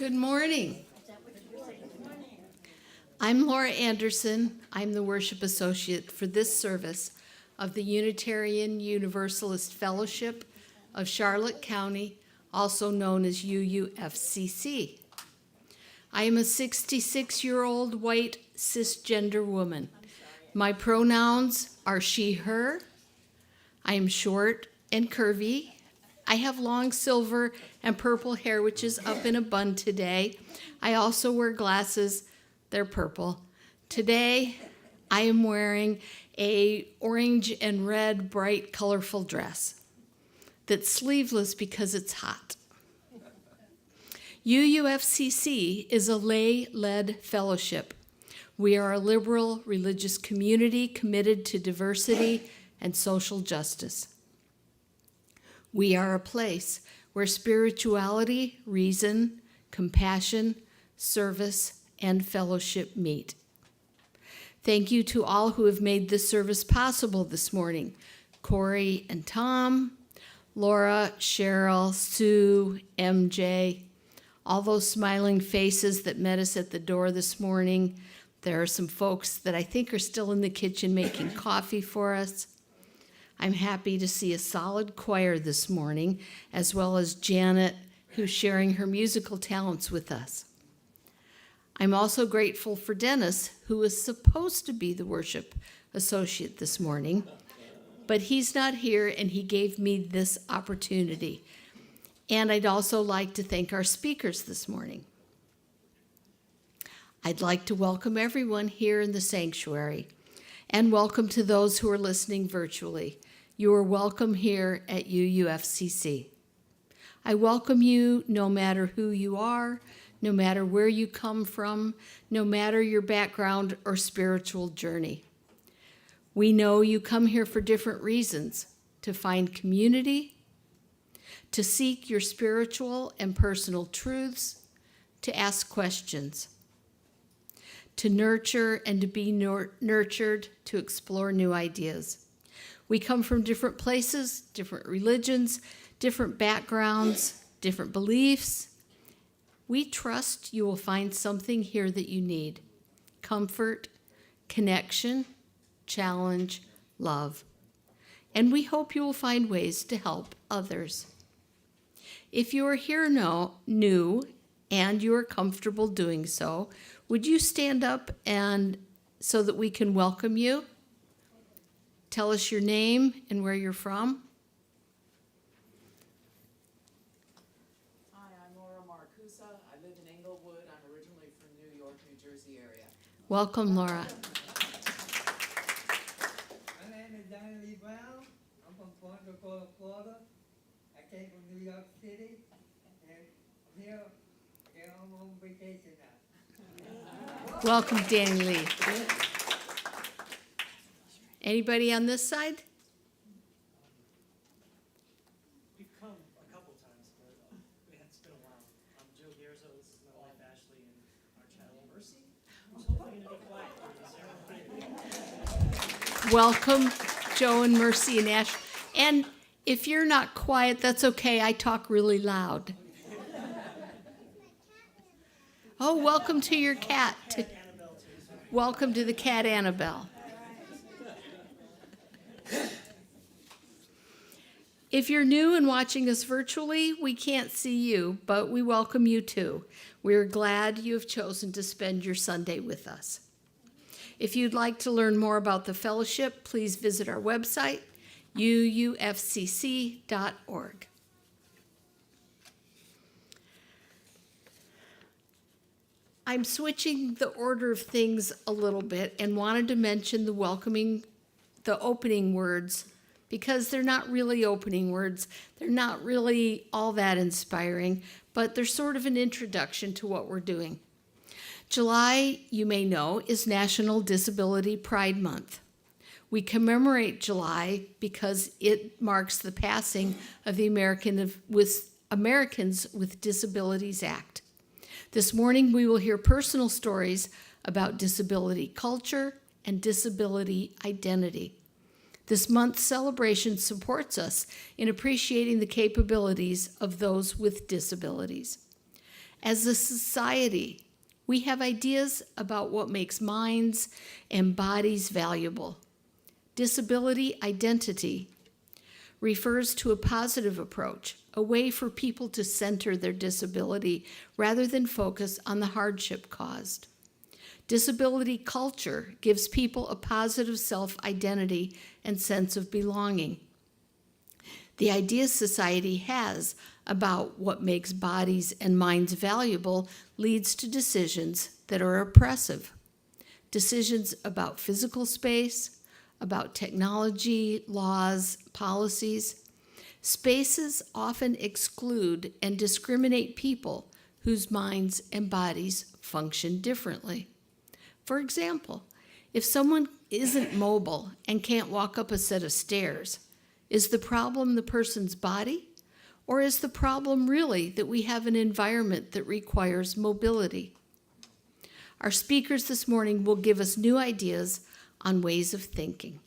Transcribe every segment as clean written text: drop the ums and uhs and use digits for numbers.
Good morning. I'm Laura Anderson. I'm the worship associate for this service of the Unitarian Universalist Fellowship of Charlotte County, also known as UUFCC. I am a 66-year-old white cisgender woman. My pronouns are she, her. I am short and curvy. I have long silver and purple hair, which is up in a bun today. I also wear glasses. They're purple. Today, I am wearing a orange and red, bright, colorful dress that's sleeveless because it's hot. UUFCC is a lay-led fellowship. We are a liberal religious community committed to diversity and social justice. We are a place where spirituality, reason, compassion, service, and fellowship meet. Thank you to all who have made this service possible this morning. Cory and Tom, Laura, Cheryl, Sue, MJ, all those smiling faces that met us at the door this morning. There are some folks that I think are still in the kitchen making coffee for us. I'm happy to see a solid choir this morning, as well as Janet, who's sharing her musical talents with us. I'm also grateful for Dennis, who was supposed to be the worship associate this morning, but he's not here and he gave me this opportunity. And I'd also like to thank our speakers this morning. I'd like to welcome everyone here in the sanctuary and welcome to those who are listening virtually. You are welcome here at UUFCC. I welcome you no matter who you are, no matter where you come from, no matter your background or spiritual journey. We know you come here for different reasons: to find community, to seek your spiritual and personal truths, to ask questions, to nurture and to be nurtured, to explore new ideas. We come from different places, different religions, different backgrounds, different beliefs. We trust you will find something here that you need: comfort, connection, challenge, love. And we hope you will find ways to help others. If you are here new and you are comfortable doing so, would you stand up and so that we can welcome you? Tell us your name and where you're from. Hi, I'm Laura Marcusa. I live in Englewood. I'm originally from New York, New Jersey area. Welcome, Laura. My name is Danny Lee Brown. I'm from Punta Cana, Florida. I came from New York City, and I'm here on vacation now. Welcome, Danny Lee. Anybody on this side? We've come a couple times, but it's been a while. I'm Joe Garza. This is my wife Ashley and our child Mercy. I'm hoping to be quiet. Welcome, Joe and Mercy and Ash. And if you're not quiet, that's okay. I talk really loud. Oh, welcome to your cat. Welcome to the cat Annabelle. If you're new and watching us virtually, we can't see you, but we welcome you too. We're glad you have chosen to spend your Sunday with us. If you'd like to learn more about the fellowship, please visit our website, uufcc.org. I'm switching the order of things a little bit and wanted to mention the opening words, because they're not really opening words. They're not really all that inspiring, but they're sort of an introduction to what we're doing. July, you may know, is National Disability Pride Month. We commemorate July because it marks the passing of the Americans with Disabilities Act. This morning, we will hear personal stories about disability culture and disability identity. This month's celebration supports us in appreciating the capabilities of those with disabilities. As a society, we have ideas about what makes minds and bodies valuable. Disability identity refers to a positive approach, a way for people to center their disability rather than focus on the hardship caused. Disability culture gives people a positive self-identity and sense of belonging. The ideas society has about what makes bodies and minds valuable leads to decisions that are oppressive. Decisions about physical space, about technology, laws, policies. Spaces often exclude and discriminate people whose minds and bodies function differently. For example, if someone isn't mobile and can't walk up a set of stairs, is the problem the person's body? Or is the problem really that we have an environment that requires mobility? Our speakers this morning will give us new ideas on ways of thinking.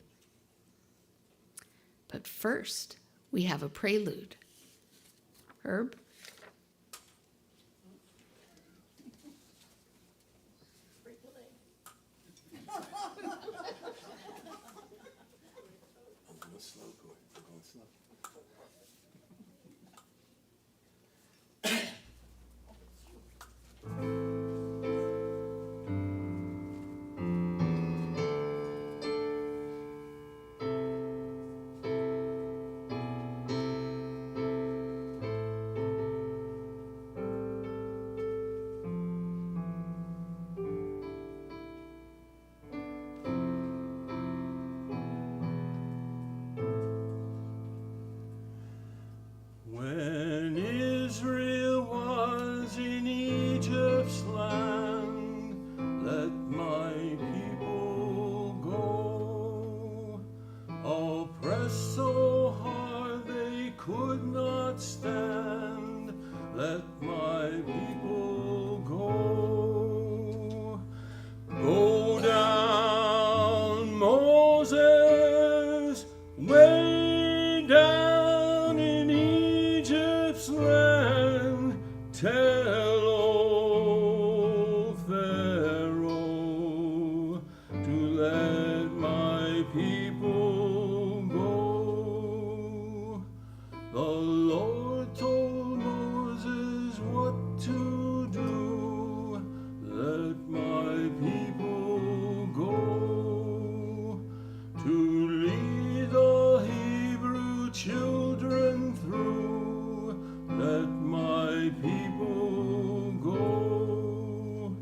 But first, we have a prelude. Herb? I'm going slow, Cory. I'm going slow. When Israel was in Egypt's land, let my people go. Oppressed so hard they could not stand, let my people go. Go down, Moses, way down in Egypt's land, tell old Pharaoh to let my people go. The Lord told Moses what to do, let my people go, to lead the Hebrew children through, let my people go.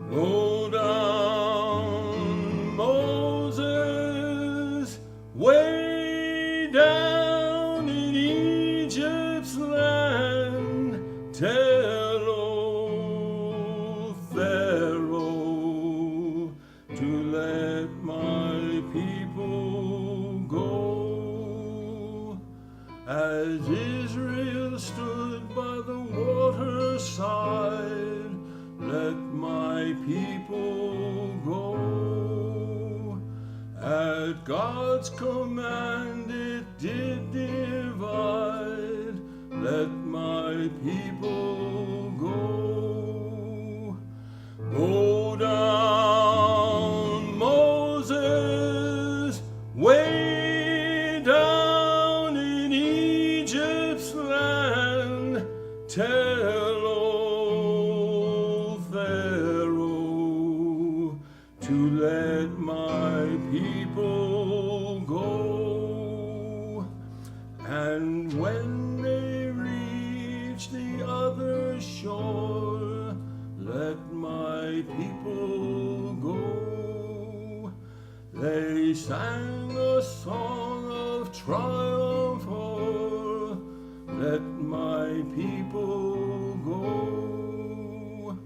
Go down, Moses, way down in Egypt's land, tell old Pharaoh to let my people go. As Israel stood by the waterside, let my people go. At God's command it did divide, let my people go. Go down, Moses, way down in Egypt's land, tell old Pharaoh to let my people go. And when they reach the other shore, let my people go. They sang a song of triumph, o'er, let my people go.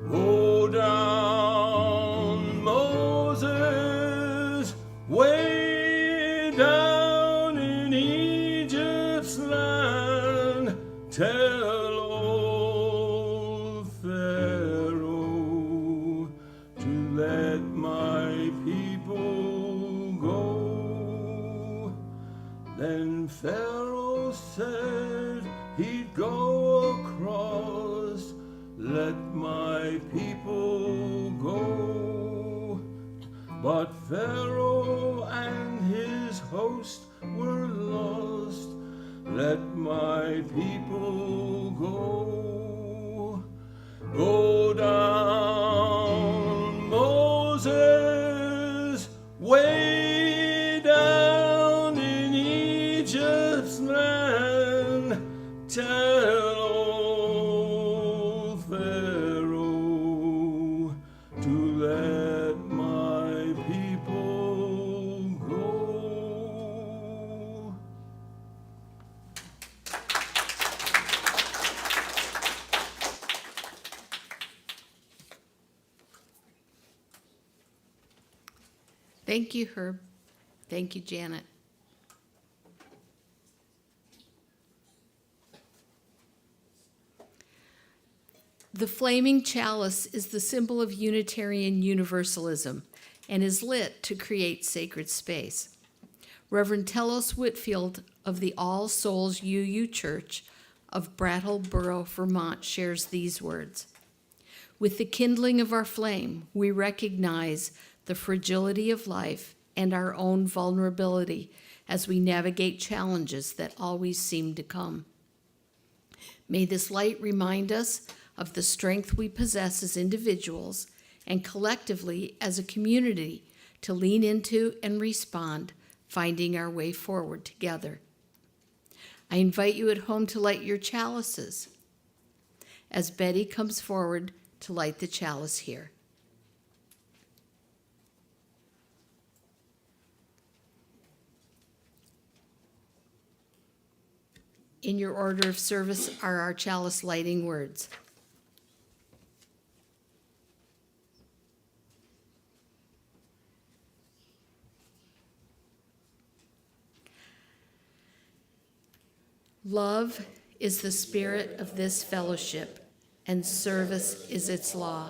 Go down, Moses, way down in Egypt's land, tell old Pharaoh to let my people go. Then Pharaoh said he'd go Thank you, Herb. Thank you, Janet. The flaming chalice is the symbol of Unitarian Universalism and is lit to create sacred space. Reverend Telos Whitfield of the All Souls UU Church of Brattleboro, Vermont, shares these words. With the kindling of our flame, we recognize the fragility of life and our own vulnerability as we navigate challenges that always seem to come. May this light remind us of the strength we possess as individuals and collectively as a community to lean into and respond, finding our way forward together. I invite you at home to light your chalices as Betty comes forward to light the chalice here. In your order of service are our chalice lighting words. Love is the spirit of this fellowship, and service is its law.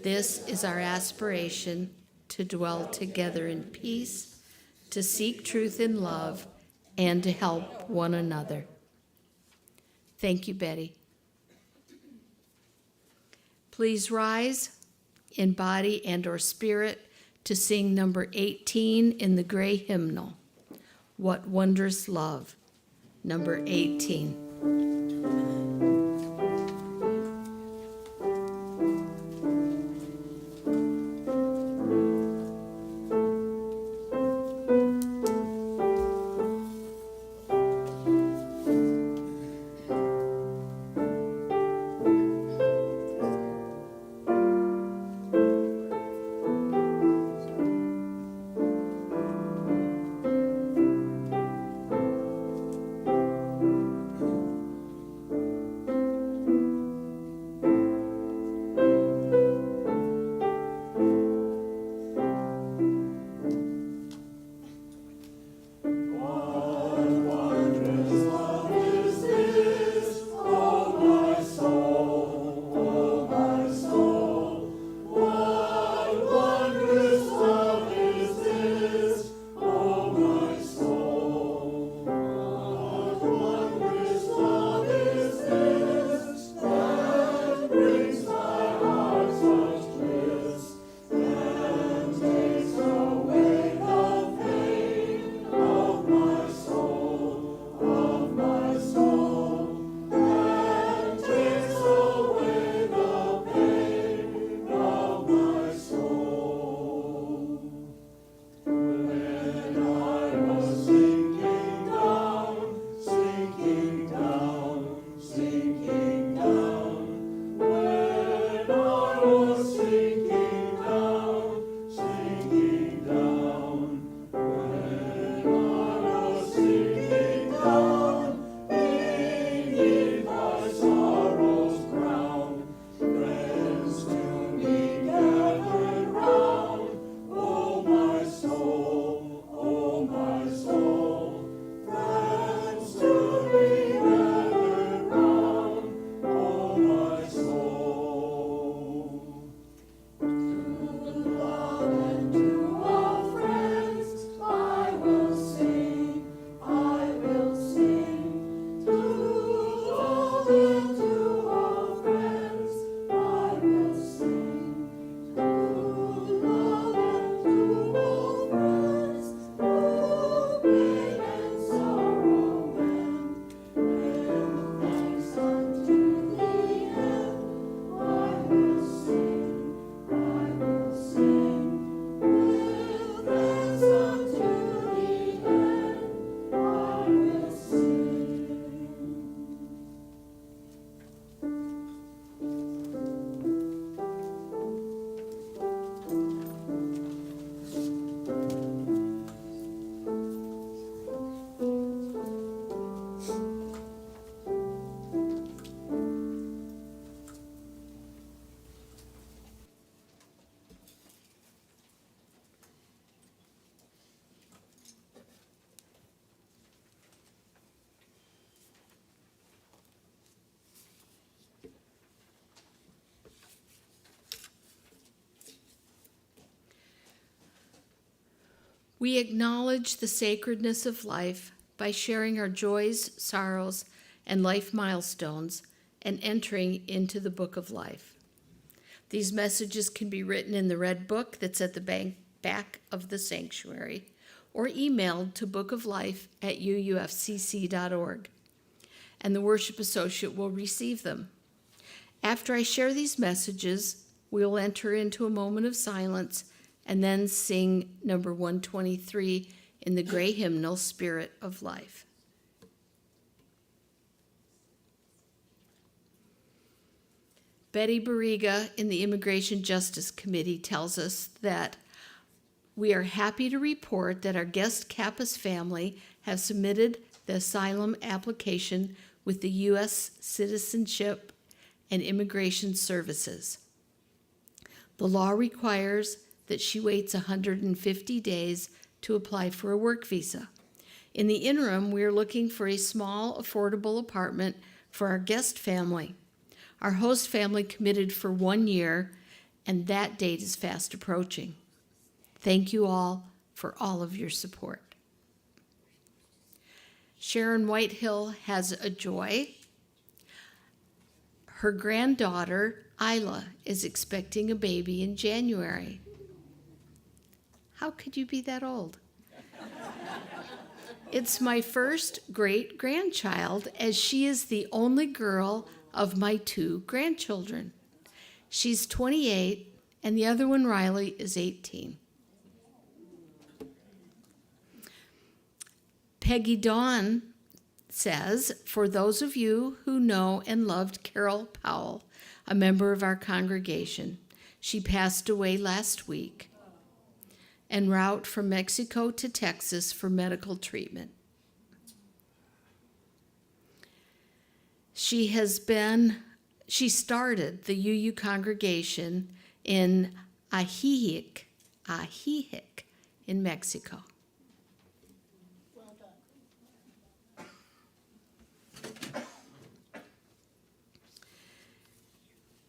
This is our aspiration, to dwell together in peace, to seek truth in love, and to help one another. Thank you, Betty. Please rise in body and or spirit to sing number 18 in the gray hymnal, What Wondrous Love, number 18. We acknowledge the sacredness of life by sharing our joys, sorrows, and life milestones and entering into the book of life. These messages can be written in the red book that's at the back of the sanctuary or emailed to bookoflife@uufcc.org, and the worship associate will receive them. After I share these messages, we will enter into a moment of silence and then sing number 123 in the gray hymnal, Spirit of Life. Betty Barriga in the Immigration Justice Committee tells us that we are happy to report that our guest Kappas family have submitted the asylum application with the U.S. Citizenship and Immigration Services. The law requires that she waits 150 days to apply for a work visa. In the interim, we are looking for a small, affordable apartment for our guest family. Our host family committed for 1 year, and that date is fast approaching. Thank you all for all of your support. Sharon Whitehill has a joy. Her granddaughter, Isla, is expecting a baby in January. How could you be that old? It's my first great-grandchild, as she is the only girl of my 2 grandchildren. She's 28, and the other one, Riley, is 18. Peggy Dawn says, for those of you who know and loved Carol Powell, a member of our congregation, she passed away last week en route from Mexico to Texas for medical treatment. She started the UU congregation in Ajijic in Mexico. Well done.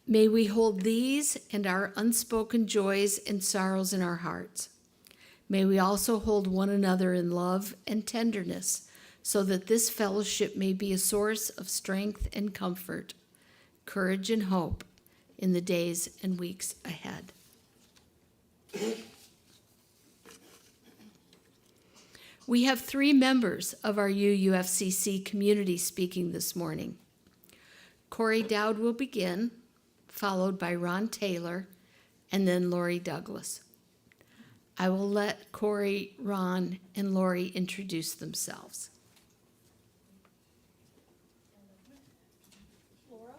May we hold these and our unspoken joys and sorrows in our hearts. May we also hold one another in love and tenderness, so that this fellowship may be a source of strength and comfort, courage and hope in the days and weeks ahead. We have 3 members of our UUFCC community speaking this morning. Cory Dowd will begin, followed by Ron Taylor, and then Lorrie Douglas. I will let Cory, Ron, and Lorrie introduce themselves. Laura?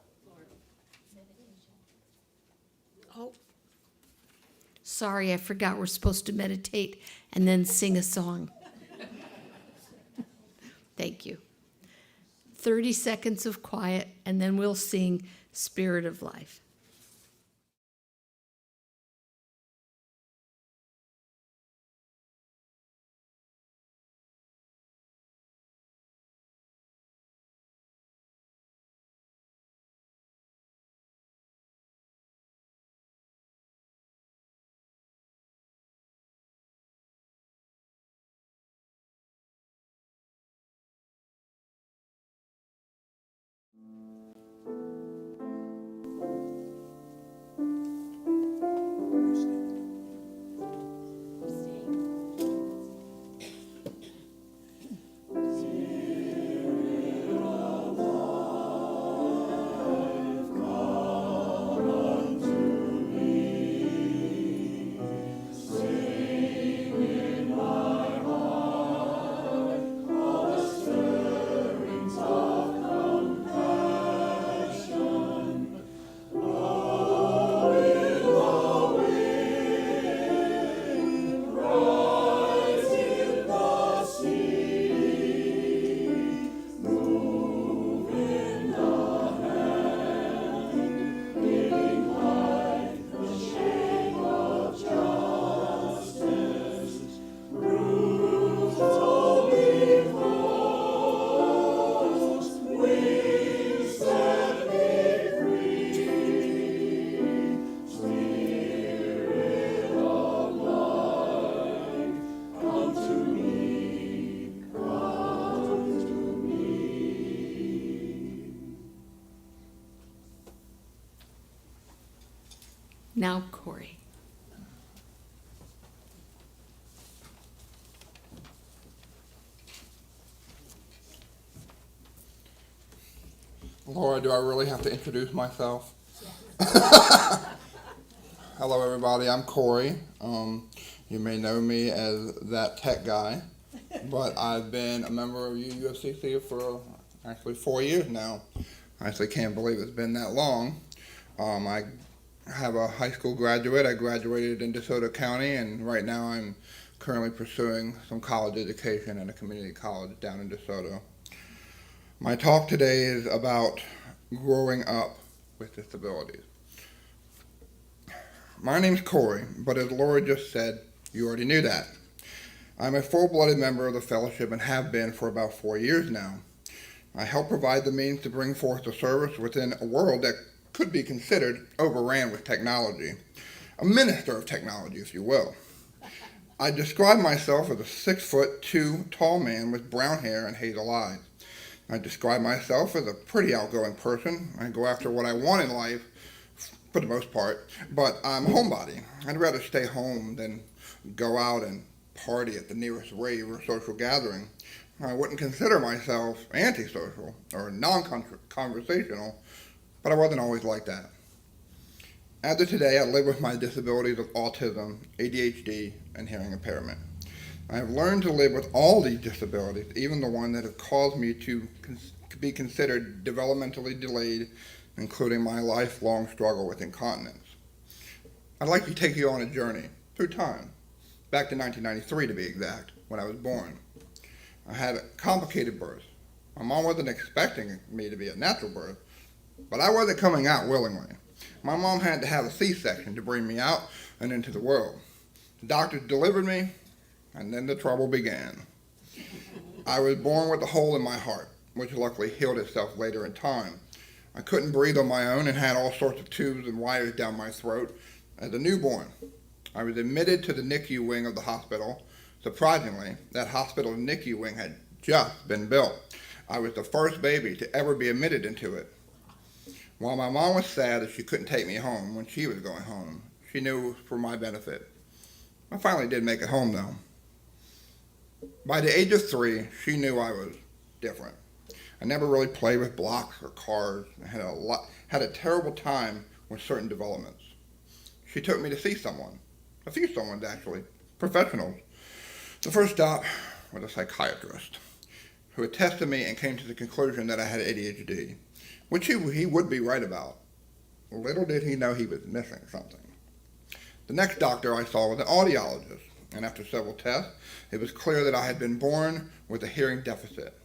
Meditation. Oh, sorry, I forgot we're supposed to meditate and then sing a song. Thank you. 30 seconds of quiet, and then we'll sing Spirit of Life. Now, Cory. Laura, do I really have to introduce myself? Hello, everybody. I'm Cory. You may know me as that tech guy, but I've been a member of UUFCC for actually 4 years now. I actually can't believe it's been that long. I have a high school graduate. I graduated in DeSoto County, and right now I'm currently pursuing some college education at a community college down in DeSoto. My talk today is about growing up with disabilities. My name's Cory, but as Lorrie just said, you already knew that. I'm a full-blooded member of the fellowship and have been for about 4 years now. I help provide the means to bring forth the service within a world that could be considered overran with technology. A minister of technology, if you will. I describe myself as a 6'2" tall man with brown hair and hazel eyes. I describe myself as a pretty outgoing person. I go after what I want in life, for the most part, but I'm a homebody. I'd rather stay home than go out and party at the nearest rave or social gathering. I wouldn't consider myself antisocial or non-conversational, but I wasn't always like that. As of today, I live with my disabilities of autism, ADHD, and hearing impairment. I have learned to live with all these disabilities, even the one that have caused me to be considered developmentally delayed, including my lifelong struggle with incontinence. I'd like to take you on a journey through time, back to 1993 to be exact, when I was born. I had a complicated birth. My mom wasn't expecting me to be a natural birth, but I wasn't coming out willingly. My mom had to have a C-section to bring me out and into the world. The doctors delivered me, and then the trouble began. I was born with a hole in my heart, which luckily healed itself later in time. I couldn't breathe on my own and had all sorts of tubes and wires down my throat as a newborn. I was admitted to the NICU wing of the hospital. Surprisingly, that hospital's NICU wing had just been built. I was the first baby to ever be admitted into it. While my mom was sad that she couldn't take me home when she was going home, she knew it was for my benefit. I finally did make it home though. By the age of 3, she knew I was different. I never really played with blocks or cars. I had a terrible time with certain developments. She took me to see someone, a few someones actually, professionals. The first stop was a psychiatrist who attested me and came to the conclusion that I had ADHD, which he would be right about. Little did he know he was missing something. The next doctor I saw was an audiologist, and after several tests, it was clear that I had been born with a hearing deficit.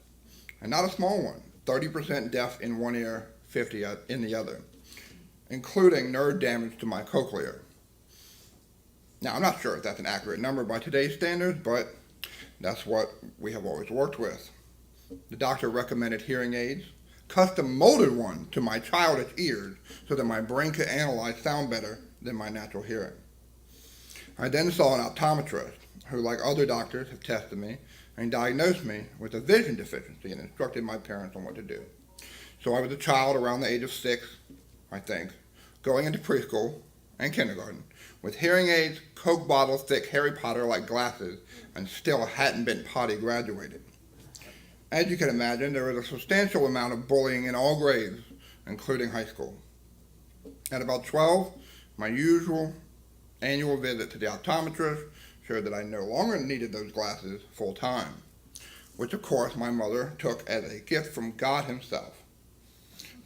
And not a small one, 30% deaf in one ear, 50 in the other, including nerve damage to my cochlea. Now, I'm not sure if that's an accurate number by today's standards, but that's what we have always worked with. The doctor recommended hearing aids, custom molded one to my childish ears so that my brain could analyze sound better than my natural hearing. I then saw an optometrist who, like other doctors, have tested me and diagnosed me with a vision deficiency and instructed my parents on what to do. So I was a child around the age of 6, I think, going into preschool and kindergarten with hearing aids, Coke bottle thick Harry Potter-like glasses, and still hadn't been potty graduated. As you can imagine, there was a substantial amount of bullying in all grades, including high school. At about 12, my usual annual visit to the optometrist showed that I no longer needed those glasses full time, which of course my mother took as a gift from God himself.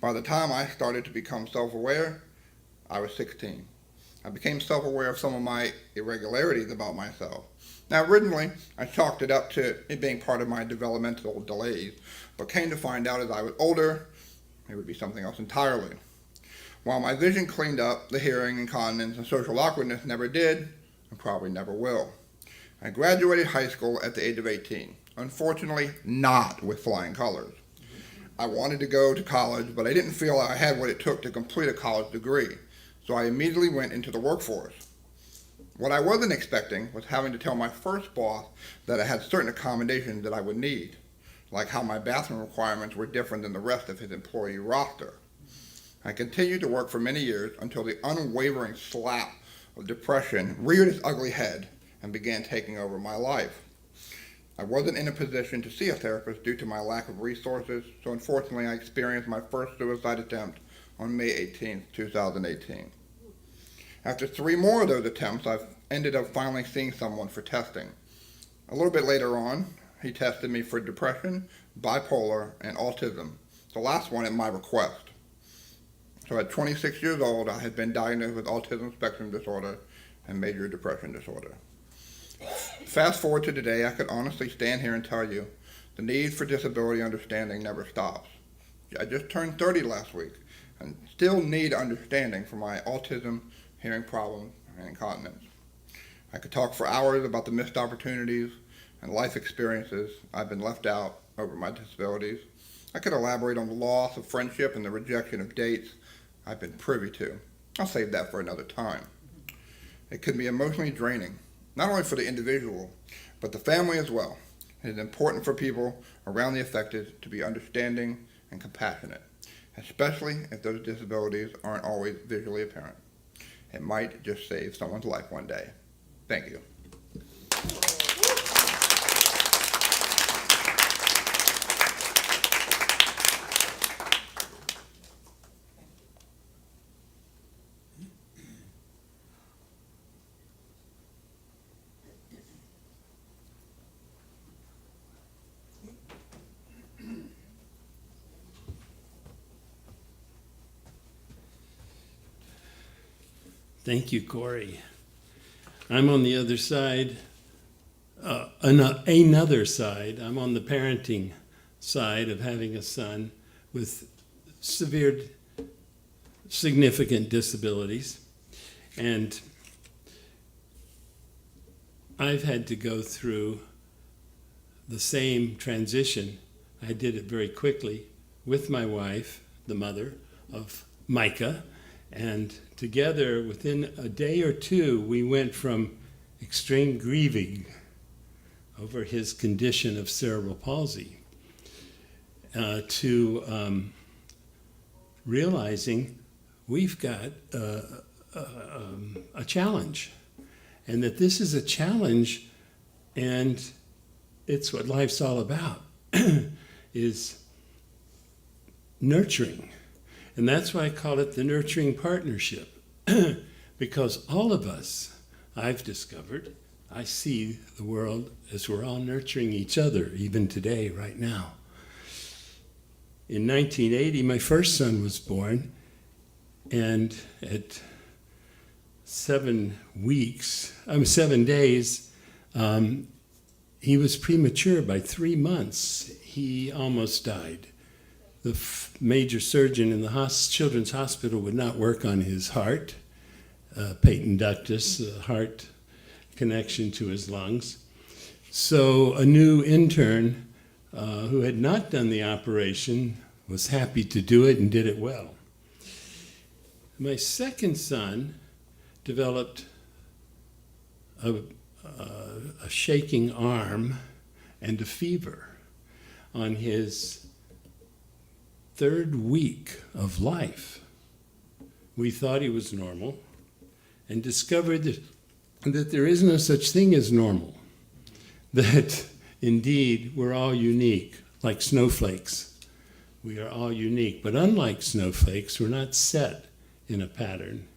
By the time I started to become self-aware, I was 16. I became self-aware of some of my irregularities about myself. Now originally, I chalked it up to it being part of my developmental delays, but came to find out as I was older, it would be something else entirely. While my vision cleaned up, the hearing, incontinence, and social awkwardness never did, and probably never will. I graduated high school at the age of 18, unfortunately not with flying colors. I wanted to go to college, but I didn't feel I had what it took to complete a college degree, so I immediately went into the workforce. What I wasn't expecting was having to tell my first boss that I had certain accommodations that I would need, like how my bathroom requirements were different than the rest of his employee roster. I continued to work for many years until the unwavering slap of depression reared its ugly head and began taking over my life. I wasn't in a position to see a therapist due to my lack of resources, so unfortunately I experienced my first suicide attempt on May 18, 2018. After 3 more of those attempts, I ended up finally seeing someone for testing. A little bit later on, he tested me for depression, bipolar, and autism, the last one at my request. So at 26 years old, I had been diagnosed with autism spectrum disorder and major depression disorder. Fast forward to today, I could honestly stand here and tell you the need for disability understanding never stops. I just turned 30 last week and still need understanding for my autism, hearing problems, and incontinence. I could talk for hours about the missed opportunities and life experiences I've been left out over my disabilities. I could elaborate on the loss of friendship and the rejection of dates I've been privy to. I'll save that for another time. It can be emotionally draining, not only for the individual, but the family as well. It is important for people around the affected to be understanding and compassionate, especially if those disabilities aren't always visually apparent. It might just save someone's life one day. Thank you. Thank you, Cory. I'm on the other side, another side. I'm on the parenting side of having a son with severe, significant disabilities. And I've had to go through the same transition. I did it very quickly with my wife, the mother of Micah, and together, within a day or two, we went from extreme grieving over his condition of cerebral palsy to realizing we've got a challenge, and that this is a challenge, and it's what life's all about, is nurturing. And that's why I call it the nurturing partnership, because all of us, I've discovered, I see the world as we're all nurturing each other, even today, right now. In 1980, my first son was born, and at 7 days, he was premature by 3 months. He almost died. The major surgeon in the children's hospital would not work on his heart, patent ductus, heart connection to his lungs. So a new intern who had not done the operation was happy to do it and did it well. My second son developed a shaking arm and a fever on his 3rd week of life. We thought he was normal and discovered that there is no such thing as normal, that indeed we're all unique, like snowflakes. We are all unique, but unlike snowflakes, we're not set in a pattern.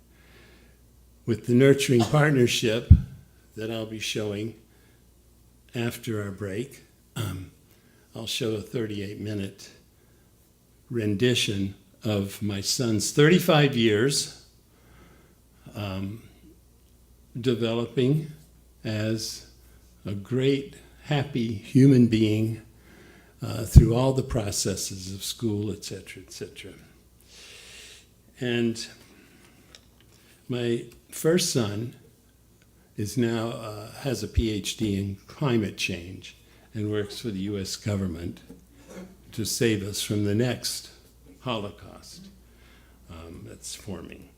With the nurturing partnership that I'll be showing after our break, I'll show a 38-minute rendition of my son's 35 years developing as a great, happy human being through all the processes of school, etc., etc. And my first son is now has a PhD in climate change and works for the U.S. government to save us from the next Holocaust that's forming.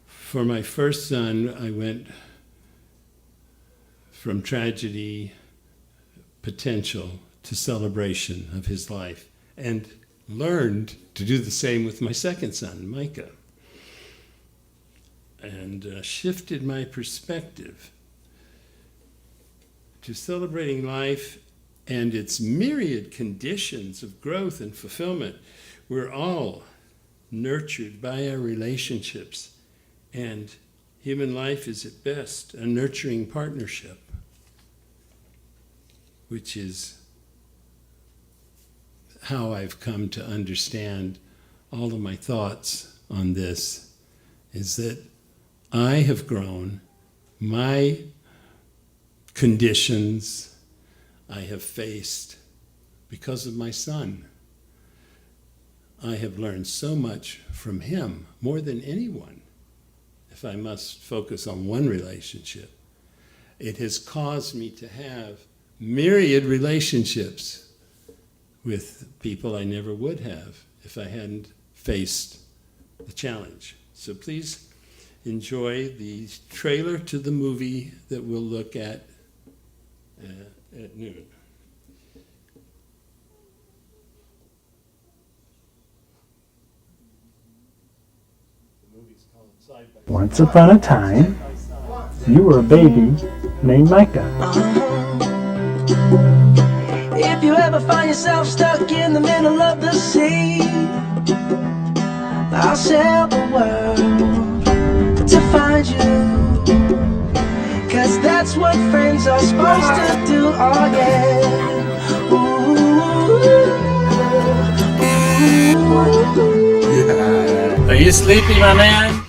For my first son, I went from tragedy, potential, to celebration of his life. And learned to do the same with my second son, Micah, and shifted my perspective to celebrating life and its myriad conditions of growth and fulfillment. We're all nurtured by our relationships, and human life is at best a nurturing partnership, which is how I've come to understand all of my thoughts on this, is that I have grown. My conditions I have faced because of my son. I have learned so much from him, more than anyone. If I must focus on one relationship, it has caused me to have myriad relationships with people I never would have if I hadn't faced the challenge. So please enjoy the trailer to the movie that we'll look at noon. Once upon a time, you were a baby named Micah. If you ever find yourself stuck in the middle of the sea, I'll sail the world to find you, 'cause that's what friends are supposed to do, oh yeah. Ooh. Are you sleepy, my man?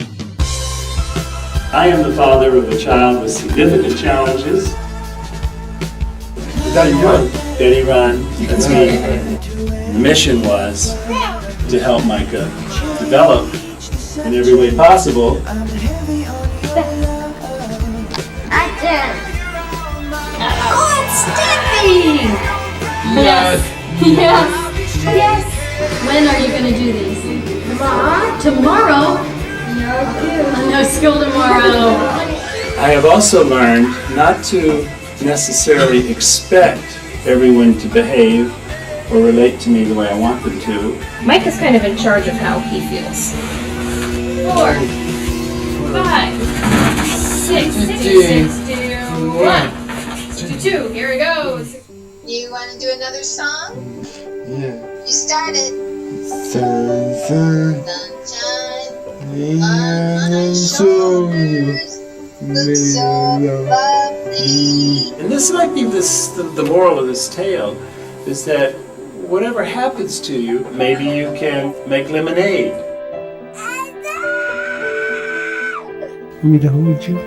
I am the father of a child with significant challenges. Betty Run, that's me. The mission was to help Micah develop in every way possible. Oh, it's stepping! Yes. Yes. Yes. When are you going to do these? Tomorrow? No school tomorrow. I have also learned not to necessarily expect everyone to behave or relate to me the way I want them to. Mike is kind of in charge of how he feels. 4, 5, 6, 62. Here it goes. You want to do another song? Yeah. You started. Sunshine Sunshine on my shoulders, look so lovely. And this might be the moral of this tale, is that whatever happens to you, maybe you can make lemonade. Want me to hold you?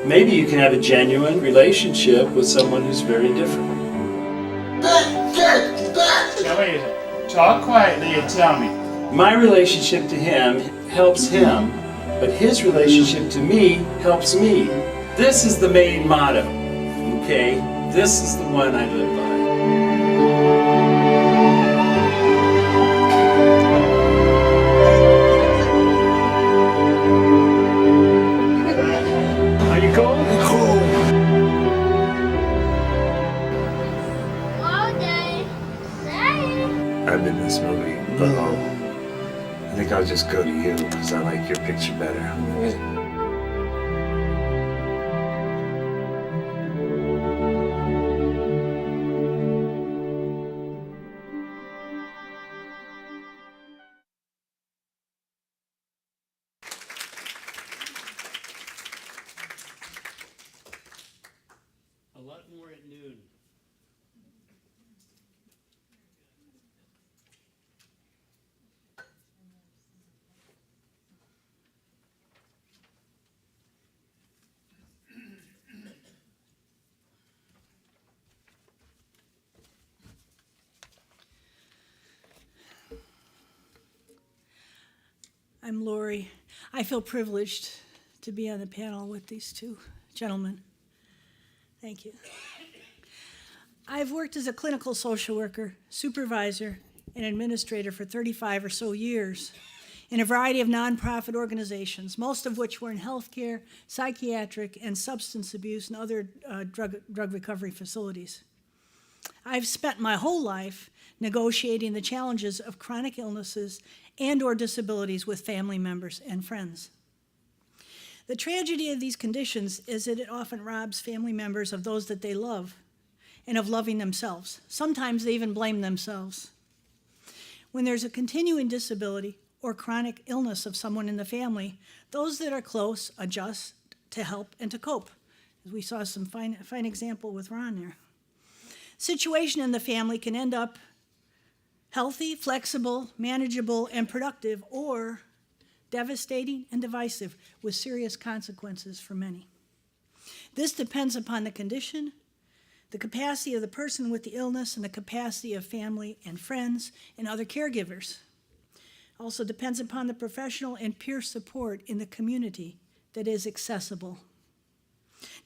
Maybe you can have a genuine relationship with someone who's very different. Now wait a minute. Talk quietly and tell me. My relationship to him helps him, but his relationship to me helps me. This is the main motto, okay? This is the one I live by. Are you cold? I'm in this movie, but I think I'll just go to you because I like your picture better. A lot more at noon. I'm Lorrie. I feel privileged to be on the panel with these two gentlemen. Thank you. I've worked as a clinical social worker, supervisor, and administrator for 35 or so years in a variety of nonprofit organizations, most of which were in healthcare, psychiatric, and substance abuse and other drug recovery facilities. I've spent my whole life negotiating the challenges of chronic illnesses and or disabilities with family members and friends. The tragedy of these conditions is that it often robs family members of those that they love and of loving themselves. Sometimes they even blame themselves. When there's a continuing disability or chronic illness of someone in the family, those that are close adjust to help and to cope. As we saw some fine example with Ron there. Situation in the family can end up healthy, flexible, manageable, and productive, or devastating and divisive with serious consequences for many. This depends upon the condition, the capacity of the person with the illness, and the capacity of family and friends and other caregivers. Also depends upon the professional and peer support in the community that is accessible.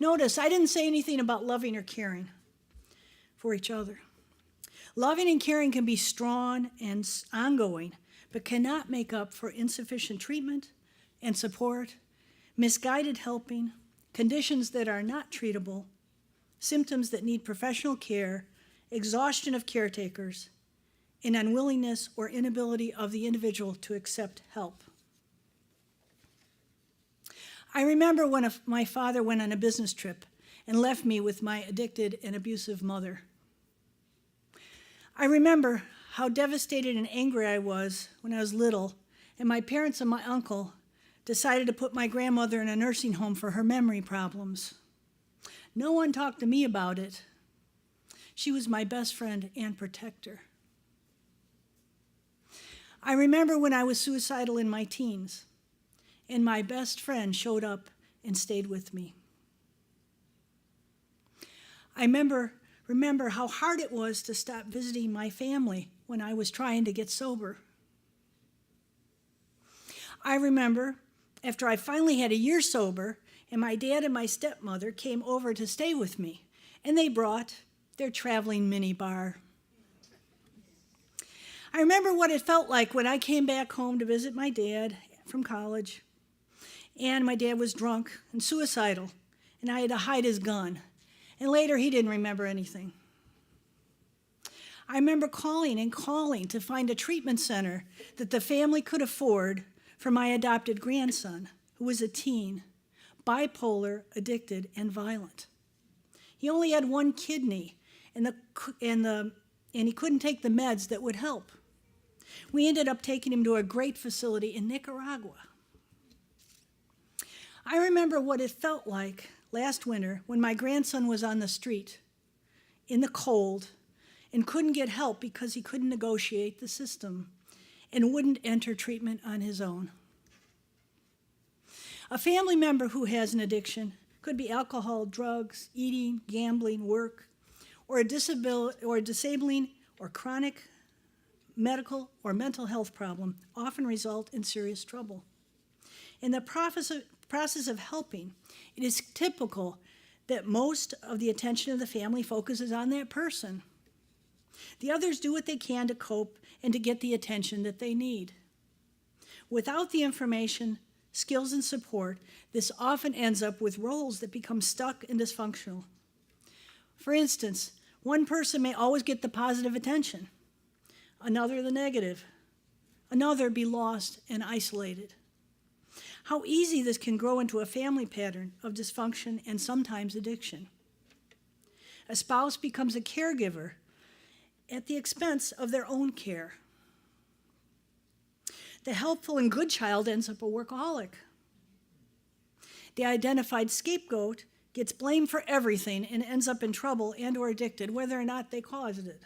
Notice, I didn't say anything about loving or caring for each other. Loving and caring can be strong and ongoing, but cannot make up for insufficient treatment and support, misguided helping, conditions that are not treatable, symptoms that need professional care, exhaustion of caretakers, and unwillingness or inability of the individual to accept help. I remember when my father went on a business trip and left me with my addicted and abusive mother. I remember how devastated and angry I was when I was little, and my parents and my uncle decided to put my grandmother in a nursing home for her memory problems. No one talked to me about it. She was my best friend and protector. I remember when I was suicidal in my teens, and my best friend showed up and stayed with me. I remember how hard it was to stop visiting my family when I was trying to get sober. I remember after I finally had a year sober, and my dad and my stepmother came over to stay with me, and they brought their traveling minibar. I remember what it felt like when I came back home to visit my dad from college, and my dad was drunk and suicidal, and I had to hide his gun. And later, he didn't remember anything. I remember calling and calling to find a treatment center that the family could afford for my adopted grandson, who was a teen, bipolar, addicted, and violent. He only had one kidney, and he couldn't take the meds that would help. We ended up taking him to a great facility in Nicaragua. I remember what it felt like last winter when my grandson was on the street in the cold and couldn't get help because he couldn't negotiate the system and wouldn't enter treatment on his own. A family member who has an addiction could be alcohol, drugs, eating, gambling, work, or a disabling or chronic medical or mental health problem, often result in serious trouble. In the process of helping, it is typical that most of the attention of the family focuses on that person. The others do what they can to cope and to get the attention that they need. Without the information, skills, and support, this often ends up with roles that become stuck and dysfunctional. For instance, one person may always get the positive attention, another the negative, another be lost and isolated. How easy this can grow into a family pattern of dysfunction and sometimes addiction. A spouse becomes a caregiver at the expense of their own care. The helpful and good child ends up a workaholic. The identified scapegoat gets blamed for everything and ends up in trouble and or addicted, whether or not they caused it.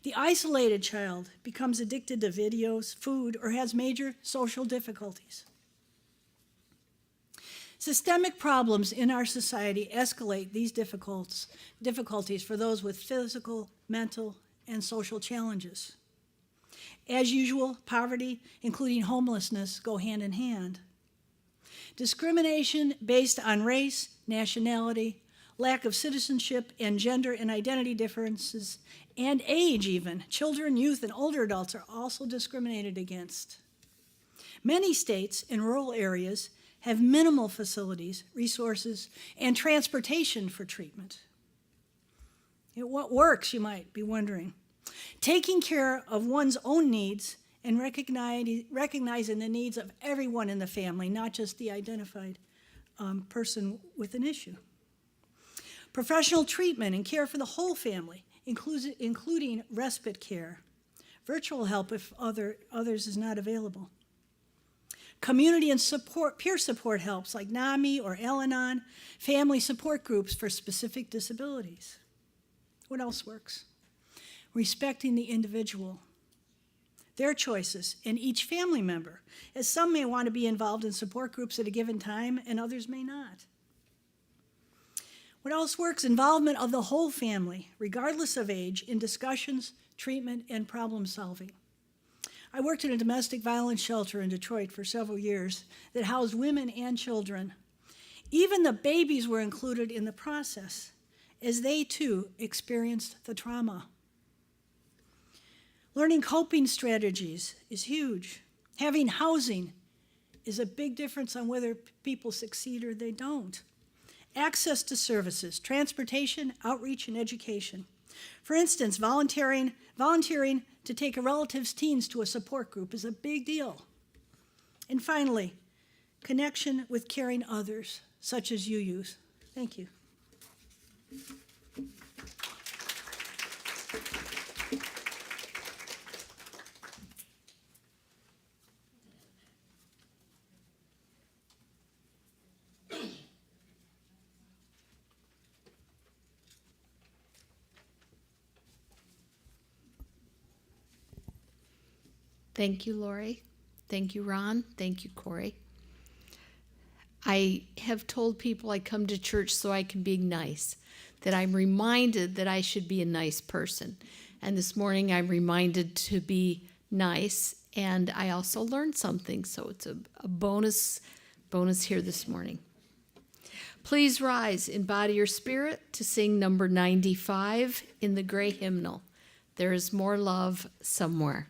The isolated child becomes addicted to videos, food, or has major social difficulties. Systemic problems in our society escalate these difficulties for those with physical, mental, and social challenges. As usual, poverty, including homelessness, go hand in hand. Discrimination based on race, nationality, lack of citizenship, and gender and identity differences, and age even. Children, youth, and older adults are also discriminated against. Many states in rural areas have minimal facilities, resources, and transportation for treatment. What works, you might be wondering? Taking care of one's own needs and recognizing the needs of everyone in the family, not just the identified person with an issue. Professional treatment and care for the whole family, including respite care. Virtual help if others is not available. Community and support, peer support helps like NAMI or Al-Anon, family support groups for specific disabilities. What else works? Respecting the individual, their choices, and each family member, as some may want to be involved in support groups at a given time and others may not. What else works? Involvement of the whole family, regardless of age, in discussions, treatment, and problem solving. I worked in a domestic violence shelter in Detroit for several years that housed women and children. Even the babies were included in the process, as they too experienced the trauma. Learning coping strategies is huge. Having housing is a big difference on whether people succeed or they don't. Access to services, transportation, outreach, and education. For instance, volunteering to take a relative's teens to a support group is a big deal. And finally, connection with caring others, such as UUs. Thank you. Thank you, Lorrie. Thank you, Ron. Thank you, Cory. I have told people I come to church so I can be nice, that I'm reminded that I should be a nice person. And this morning I'm reminded to be nice, and I also learned something, so it's a bonus here this morning. Please rise in body or spirit to sing number 95 in the gray hymnal, There is More Love Somewhere.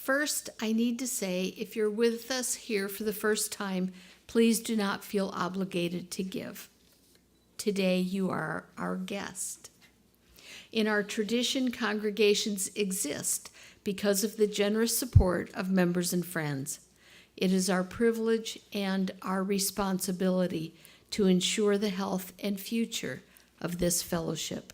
First, I need to say, if you're with us here for the first time, please do not feel obligated to give. Today, you are our guest. In our tradition, congregations exist because of the generous support of members and friends. It is our privilege and our responsibility to ensure the health and future of this fellowship.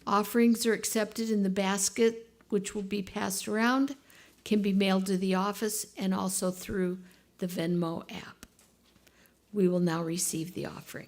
Offerings are accepted in the basket, which will be passed around, can be mailed to the office, and also through the Venmo app. We will now receive the offering.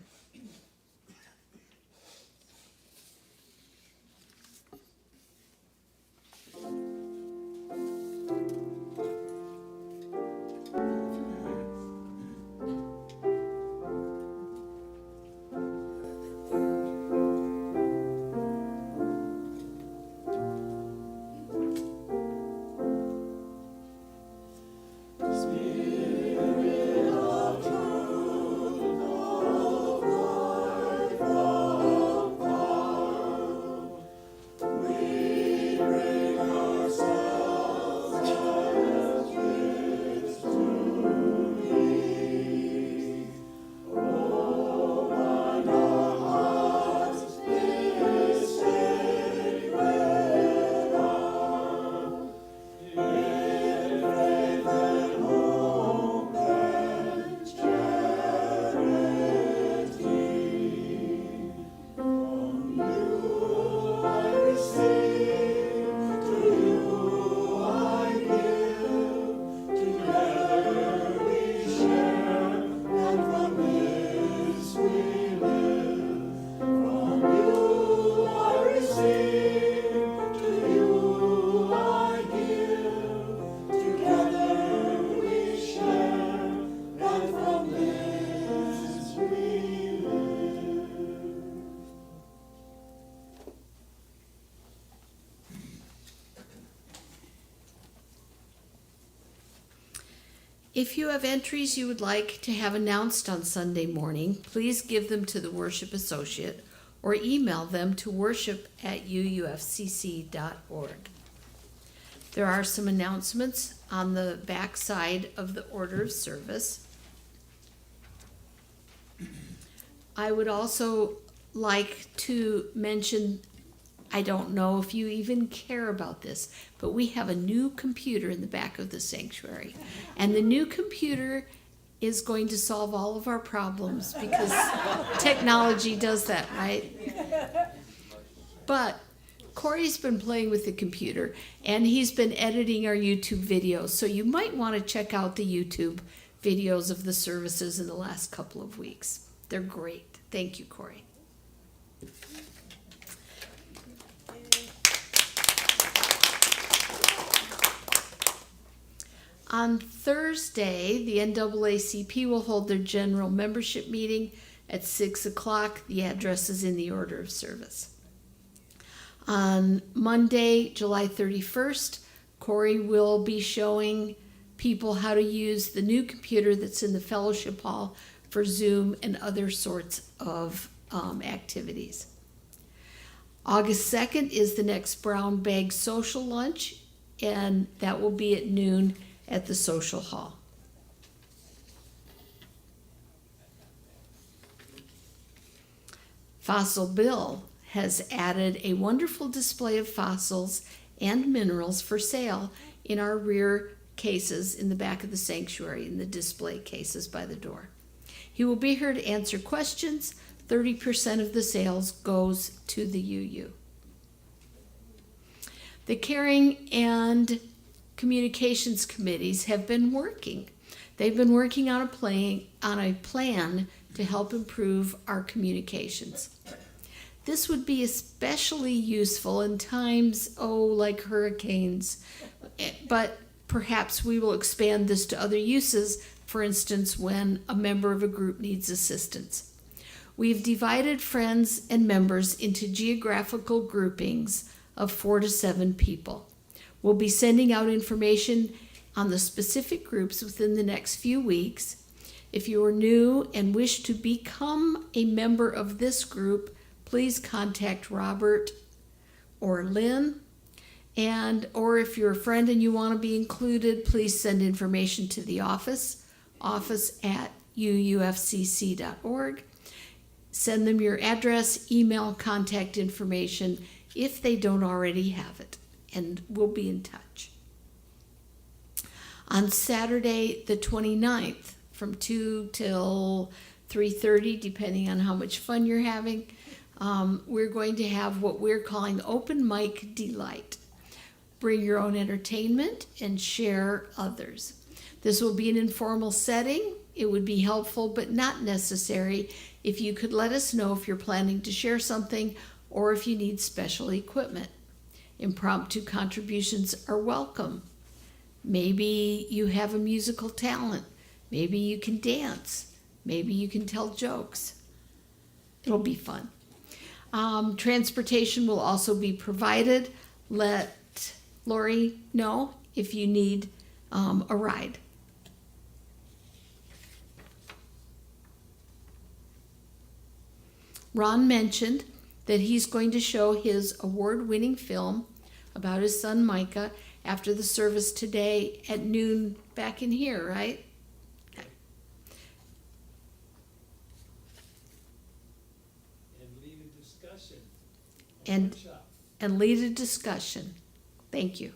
If you have entries you would like to have announced on Sunday morning, please give them to the worship associate or email them to worship@uufcc.org. There are some announcements on the back side of the order of service. I would also like to mention, I don't know if you even care about this, but we have a new computer in the back of the sanctuary. And the new computer is going to solve all of our problems because technology does that, right? But Cory's been playing with the computer and he's been editing our YouTube videos. So you might want to check out the YouTube videos of the services in the last couple of weeks. They're great. Thank you, Cory. On Thursday, the NAACP will hold their general membership meeting at 6 o'clock. The address is in the order of service. On Monday, July 31st, Cory will be showing people how to use the new computer that's in the fellowship hall for Zoom and other sorts of activities. August 2nd is the next Brown Bag Social Lunch, and that will be at noon at the social hall. Fossil Bill has added a wonderful display of fossils and minerals for sale in our rear cases in the back of the sanctuary, in the display cases by the door. He will be here to answer questions. 30% of the sales goes to the UU. The Caring and Communications committees have been working. They've been working on a plan to help improve our communications. This would be especially useful in times, like hurricanes, but perhaps we will expand this to other uses, for instance, when a member of a group needs assistance. We've divided friends and members into geographical groupings of 4 to 7 people. We'll be sending out information on the specific groups within the next few weeks. If you are new and wish to become a member of this group, please contact Robert or Lynn And or if you're a friend and you want to be included, please send information to the office at uufcc.org. Send them your address, email, contact information if they don't already have it, and we'll be in touch. On Saturday the 29th from 2 till 3:30, depending on how much fun you're having, we're going to have what we're calling Open Mic Delight. Bring your own entertainment and share others. This will be an informal setting. It would be helpful but not necessary if you could let us know if you're planning to share something or if you need special equipment. Impromptu contributions are welcome. Maybe you have a musical talent. Maybe you can dance. Maybe you can tell jokes. It'll be fun. Transportation will also be provided. Let Lorrie know if you need a ride. Ron mentioned that he's going to show his award-winning film about his son Micah after the service today at noon back in here, right? Okay. And lead a discussion. And lead a discussion. Thank you.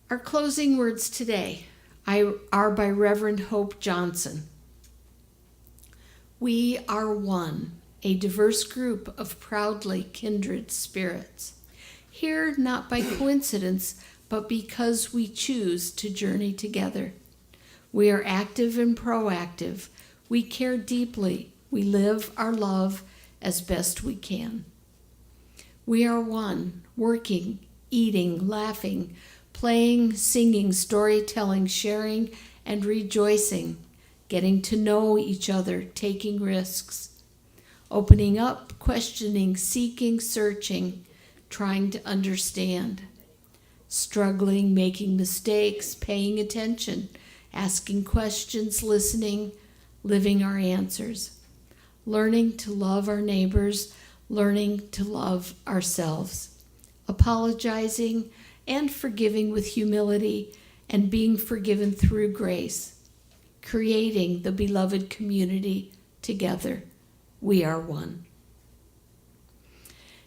Our closing words today are by Reverend Hope Johnson. We are one, a diverse group of proudly kindred spirits, here not by coincidence, but because we choose to journey together. We are active and proactive. We care deeply. We live our love as best we can. We are one, working, eating, laughing, playing, singing, storytelling, sharing, and rejoicing, getting to know each other, taking risks, opening up, questioning, seeking, searching, trying to understand, struggling, making mistakes, paying attention, asking questions, listening, living our answers, learning to love our neighbors, learning to love ourselves, apologizing and forgiving with humility, and being forgiven through grace, creating the beloved community together. We are one.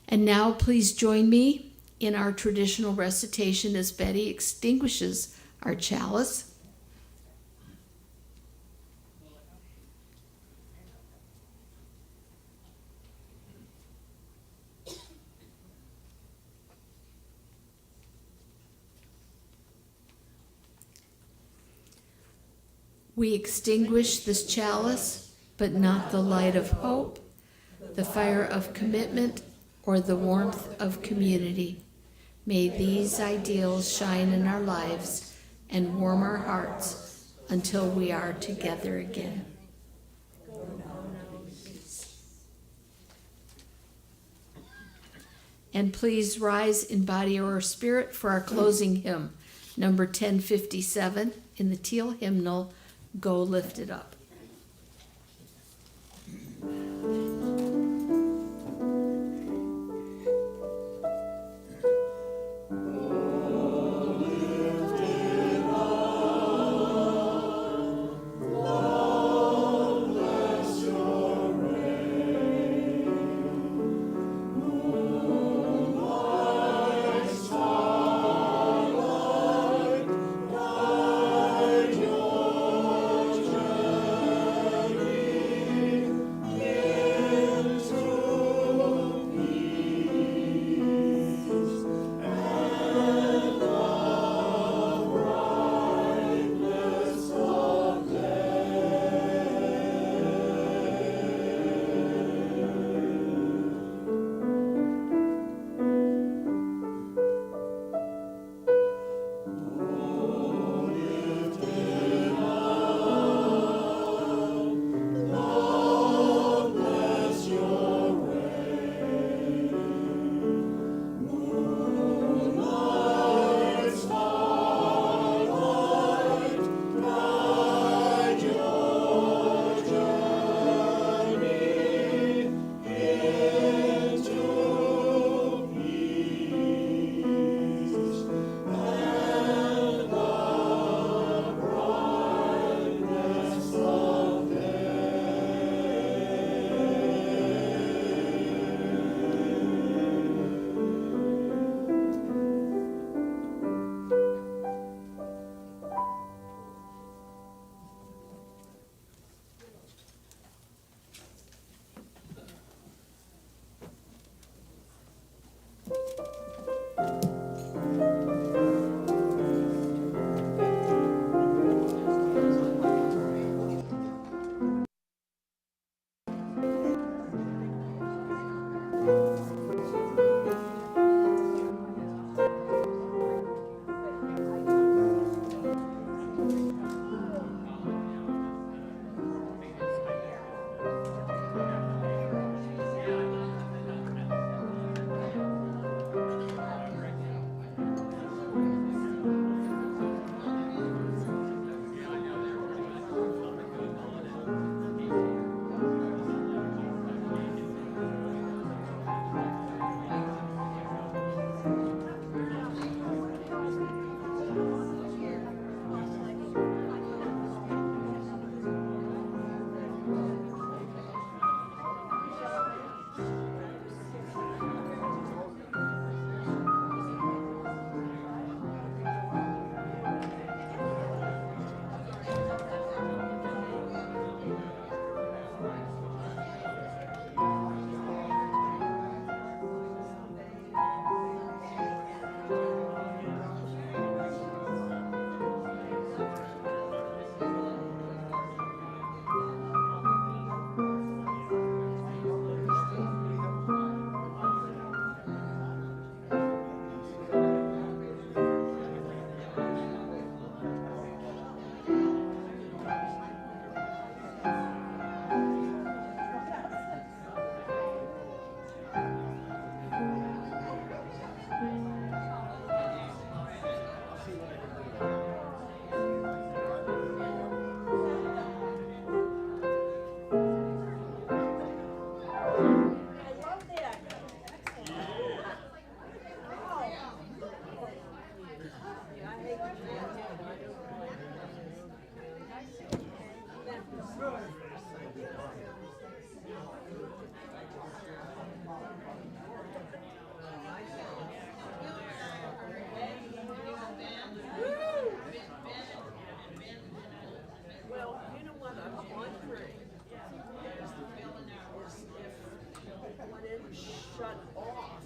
And now please join me in our traditional recitation as Betty extinguishes our chalice. We extinguish this chalice, but not the light of hope, the fire of commitment, or the warmth of community. May these ideals shine in our lives and warm our hearts until we are together again. And please rise in body or spirit for our closing hymn, number 1057 in the teal hymnal, Go Lift It Up.